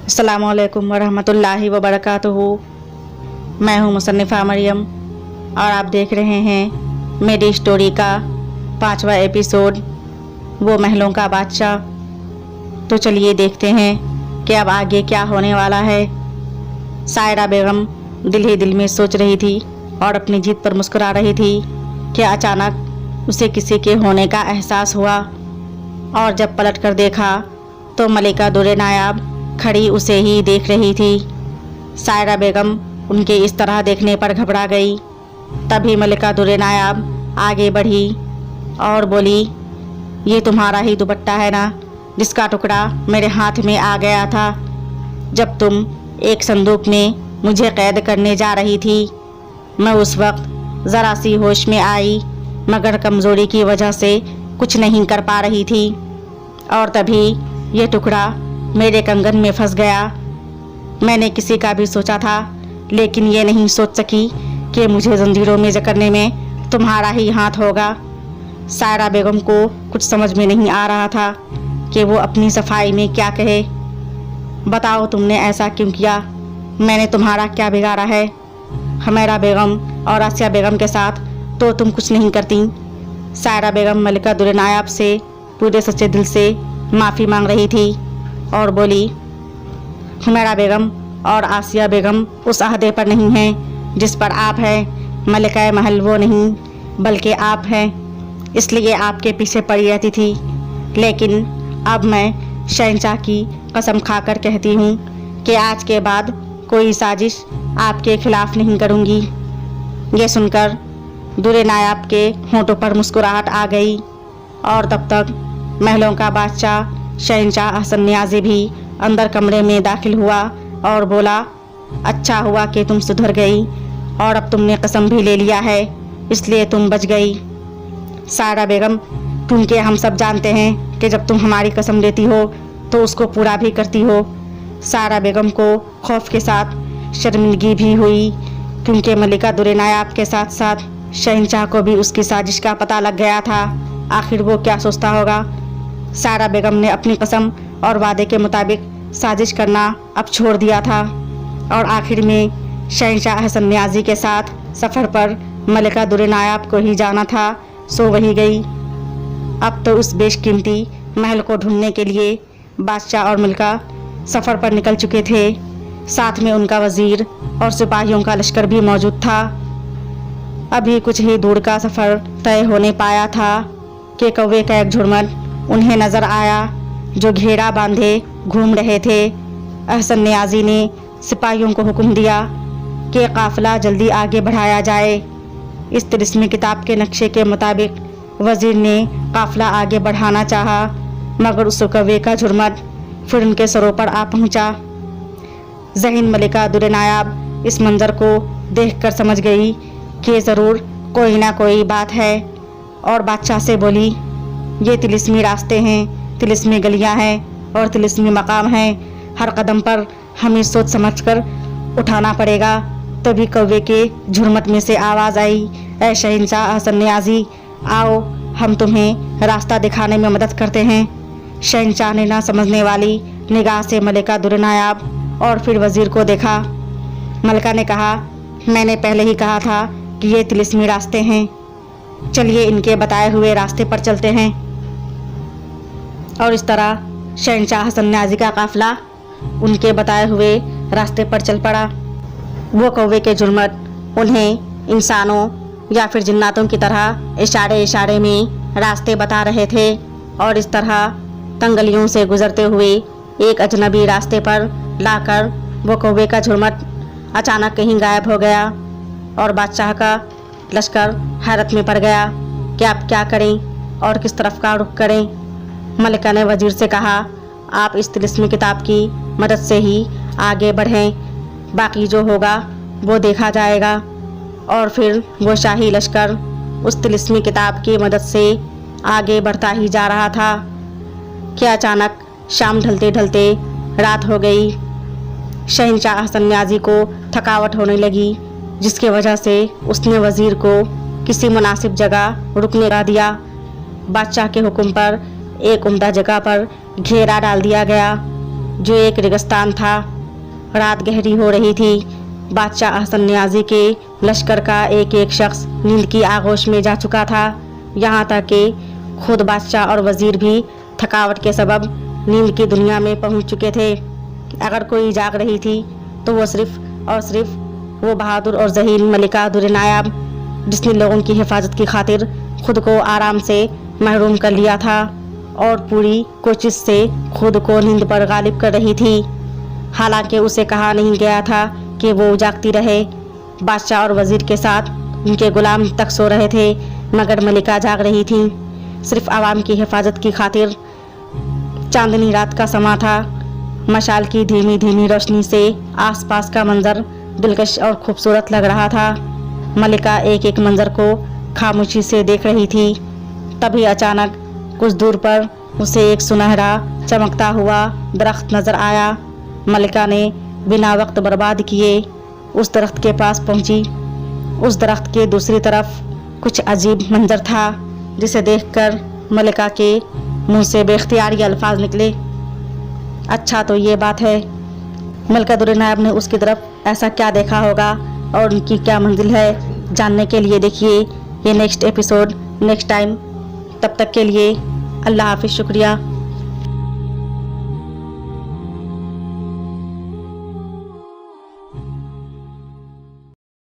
अस्सलामुअलैकुम वरहमतुल्लाहि वबरकातुहू। मैं हूँ मुसन्निफ़ा मरियम और आप देख रहे हैं मेरी स्टोरी का 5वां एपिसोड, वो महलों का बादशाह। तो चलिए देखते हैं कि अब आगे क्या होने वाला है। सायरा बेगम दिल ही दिल में सोच रही थी और अपनी जीत पर मुस्कुरा रही थी कि अचानक उसे किसी के होने का एहसास हुआ और जब पलट कर देखा तो मलिका दुर्रे नायाब खड़ी उसे ही देख रही थी। सायरा बेगम उनके इस तरह देखने पर घबरा गई। तभी मलिका दुर्रे नायाब आगे बढ़ी और बोली, ये तुम्हारा ही दुपट्टा है ना, जिसका टुकड़ा मेरे हाथ में आ गया था जब तुम एक संदूक में मुझे कैद करने जा रही थी। मैं उस वक्त ज़रा सी होश में आई, मगर कमज़ोरी की वजह से कुछ नहीं कर पा रही थी और तभी ये टुकड़ा मेरे कंगन में फंस गया। मैंने किसी का भी सोचा था, लेकिन ये नहीं सोच सकी कि मुझे जंजीरों में जकड़ने में तुम्हारा ही हाथ होगा। सायरा बेगम को कुछ समझ में नहीं आ रहा था कि वो अपनी सफाई में क्या कहे। बताओ तुमने ऐसा क्यों किया? मैंने तुम्हारा क्या बिगाड़ा है? हमेरा बेगम और आसिया बेगम के साथ तो तुम कुछ नहीं करती। सायरा बेगम मलिका दुर्रे नायाब से पूरे सच्चे दिल से माफ़ी मांग रही थी और बोली, हुमैरा बेगम और आसिया बेगम उस अहदे पर नहीं हैं जिस पर आप हैं। मलिका महल वो नहीं बल्कि आप हैं, इसलिए आपके पीछे पड़ी रहती थी। लेकिन अब मैं शहंशाह की कसम खाकर कहती हूँ कि आज के बाद कोई साजिश आपके खिलाफ नहीं करूँगी। ये सुनकर दुर्रे नायाब के होंठों पर मुस्कुराहट आ गई और तब तक महलों का बादशाह शहंशाह हसन नियाज़ी भी अंदर कमरे में दाखिल हुआ और बोला, अच्छा हुआ कि तुम सुधर गई और अब तुमने कसम भी ले लिया है, इसलिए तुम बच गई। सायरा बेगम, क्योंकि हम सब जानते हैं कि जब तुम हमारी कसम लेती हो तो उसको पूरा भी करती हो। सायरा बेगम को खौफ के साथ शर्मिंदगी भी हुई, क्योंकि मलिका दुर्रे नायाब के साथ साथ शहंशाह को भी उसकी साजिश का पता लग गया था। आखिर वो क्या सोचता होगा। सायरा बेगम ने अपनी कसम और वादे के मुताबिक साजिश करना अब छोड़ दिया था और आखिर में शहंशाह हसन नियाज़ी के साथ सफ़र पर मलिका दुर्रे नायाब को ही जाना था, सो वही गई। अब तो उस बेशकीमती महल को ढूंढने के लिए बादशाह और मलिका सफ़र पर निकल चुके थे। साथ में उनका वज़ीर और सिपाहियों का लश्कर भी मौजूद था। अभी कुछ ही दूर का सफ़र तय होने पाया था कि कौवे का एक झुरमुट उन्हें नज़र आया जो घेरा बांधे घूम रहे थे। हसन नियाज़ी ने सिपाहियों को हुक्म दिया कि काफ़िला जल्दी आगे बढ़ाया जाए। इस तिलिस्मी किताब के नक्शे के मुताबिक वज़ीर ने काफ़िला आगे बढ़ाना चाहा, मगर उस कौवे का झुरमुट फिर उनके सरों पर आ पहुंचा। ज़हीन मलिका दुर्रे नायाब इस मंज़र को देखकर समझ गई कि ज़रूर कोई ना कोई बात है और बादशाह से बोली, ये तिलिस्मी रास्ते हैं, तिलिस्मी गलियां हैं और तिलिस्मी मकाम हैं। हर कदम पर हमें सोच समझकर उठाना पड़ेगा। तभी कौवे के झुरमुट में से आवाज़ आई, ऐ शहंशाह हसन नियाज़ी, आओ हम तुम्हें रास्ता दिखाने में मदद करते हैं। शहंशाह ने ना समझने वाली निगाह से मलिका दुर्रे नायाब और फिर वज़ीर को देखा। मलिका ने कहा, मैंने पहले ही कहा था कि ये तिलिस्मी रास्ते हैं, चलिए इनके बताए हुए रास्ते पर चलते हैं। और इस तरह शहंशाह हसन नियाज़ी का काफ़िला उनके बताए हुए रास्ते पर चल पड़ा। वो कौवे के झुरमुट उन्हें इंसानों या फिर जिन्नातों की तरह इशारे इशारे में रास्ते बता रहे थे और इस तरह तंगलियों से गुजरते हुए एक अजनबी रास्ते पर लाकर वो कौवे का झुरमुट अचानक कहीं गायब हो गया और बादशाह का लश्कर हैरत में पड़ गया कि आप क्या करें और किस तरफ का रुख करें। मलिका ने वज़ीर से कहा, आप इस तिलिस्मी किताब की मदद से ही आगे बढ़ें, बाकी जो होगा वो देखा जाएगा। और फिर वो शाही लश्कर उस तिलिस्मी किताब की मदद से आगे बढ़ता ही जा रहा था कि अचानक शाम ढलते ढलते रात हो गई। शहंशाह हसन नियाज़ी को थकावट होने लगी, जिसकी वजह से उसने वज़ीर को किसी मुनासिब जगह रुकने का दिया। बादशाह के हुक्म पर एक उम्दा जगह पर घेरा डाल दिया गया जो एक रेगिस्तान था। रात गहरी हो रही थी। बादशाह अहसन न्याजी के लश्कर का एक एक शख्स नींद की आगोश में जा चुका था। यहाँ तक कि खुद बादशाह और वजीर भी थकावट के सबब नींद की दुनिया में पहुँच चुके थे। अगर कोई जाग रही थी तो वो सिर्फ और सिर्फ वो बहादुर और ज़हीन मलिका दुर नायाब, जिसने लोगों की हिफाजत की खातिर खुद को आराम से महरूम कर लिया था और पूरी कोशिश से खुद को नींद पर गालिब कर रही थी। हालांकि उसे कहा नहीं गया था कि वो जागती रहे। बादशाह और वजीर के साथ उनके गुलाम तक सो रहे थे, मगर मलिका जाग रही थी, सिर्फ आवाम की हिफाजत की खातिर। चांदनी रात का समा था। मशाल की धीमी धीमी रोशनी से आसपास का मंजर दिलकश और खूबसूरत लग रहा था। मलिका एक एक मंजर को खामोशी से देख रही थी। तभी अचानक कुछ दूर पर उसे एक सुनहरा चमकता हुआ दरख्त नजर आया। मलिका ने बिना वक्त बर्बाद किए उस दरख्त के पास पहुंची। उस दरख्त के दूसरी तरफ कुछ अजीब मंजर था, जिसे देखकर मलिका के मुंह से बेख्तियारी अल्फाज निकले। अच्छा तो ये बात है। मलिका दुर नायाब ने उसकी तरफ ऐसा क्या देखा होगा और उनकी क्या मंजिल है, जानने के लिए देखिए ये नेक्स्ट एपिसोड नेक्स्ट टाइम। तब तक के लिए अल्लाह हाफिज़, शुक्रिया।